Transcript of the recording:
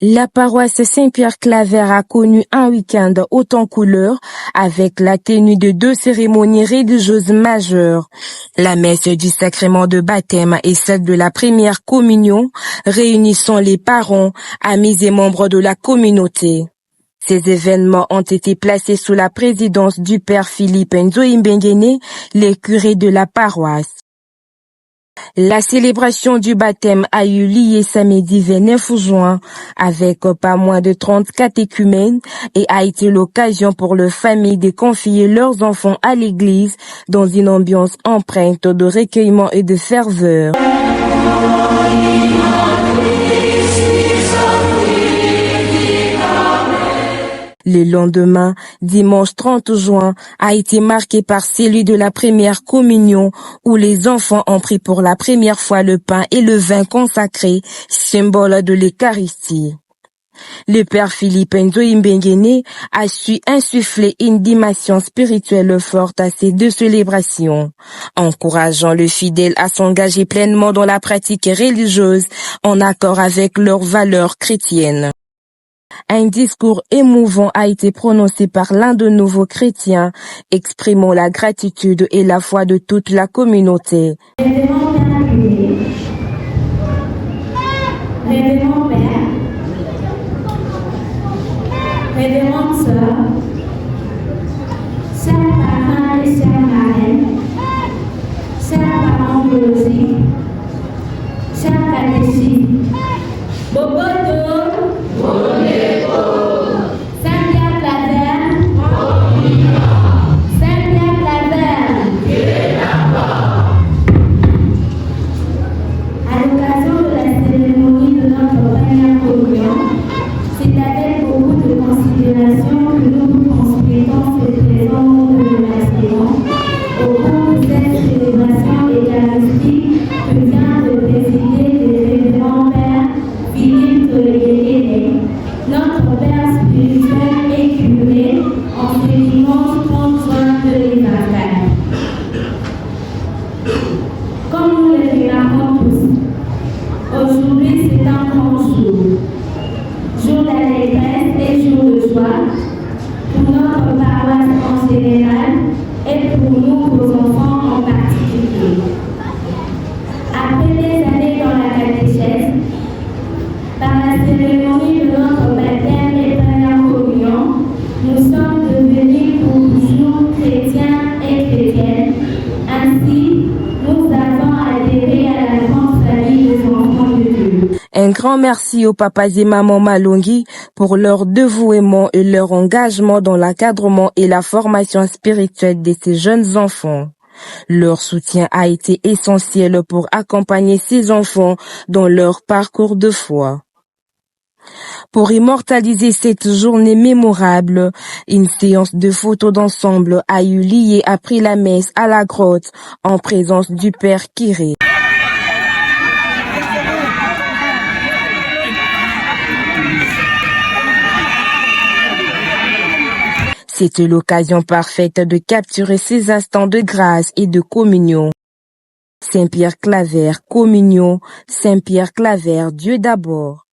La paroisse Saint-Pierre-Claver a connu un week-end haut en couleurs avec la tenue de 2 cérémonies religieuses majeures. La messe du sacrement de baptême et celle de la première communion, réunissant les parents, amis et membres de la communauté. Ces événements ont été placés sous la présidence du père Philippe Nzoïmbengene, le curé de la paroisse. La célébration du baptême a eu lieu samedi 29 juin avec pas moins de 30 catéchumènes et a été l'occasion pour les familles de confier leurs enfants à l'église dans une ambiance empreinte de recueillement et de ferveur. Le lendemain, dimanche 30 juin, a été marqué par celui de la première communion où les enfants ont pris pour la première fois le pain et le vin consacrés, symbole de l'Eucharistie. Le père Philippe Nzoïmbengene a su insuffler une dimension spirituelle forte à ces 2 célébrations, encourageant le fidèle à s'engager pleinement dans la pratique religieuse en accord avec leurs valeurs chrétiennes. Un discours émouvant a été prononcé par l'un de nouveaux chrétiens, exprimant la gratitude et la foi de toute la communauté. Révérend Père, révérende sœur, chers parents et chères marraines, chers parents biologiques, chers catéchistes, comme nous le remarquons tous, aujourd'hui c'est un grand jour, jour d'allégresse et jour de joie pour notre paroisse en général et pour nous, vos enfants en particulier. Après des années dans la catéchèse, par la cérémonie de notre baptême et première communion, nous sommes devenus pour toujours chrétiens et chrétiennes. Ainsi, nous avons adhéré à la grande famille des enfants de Dieu. Un grand merci aux papas et mamans Malongi pour leur dévouement et leur engagement dans l'encadrement et la formation spirituelle de ces jeunes enfants. Leur soutien a été essentiel pour accompagner ces enfants dans leur parcours de foi. Pour immortaliser cette journée mémorable, une séance de photos d'ensemble a eu lieu après la messe à la grotte en présence du père Kiré. C'était l'occasion parfaite de capturer ces instants de grâce et de communion. Saint-Pierre-Claver, communion, Saint-Pierre-Claver, Dieu d'abord.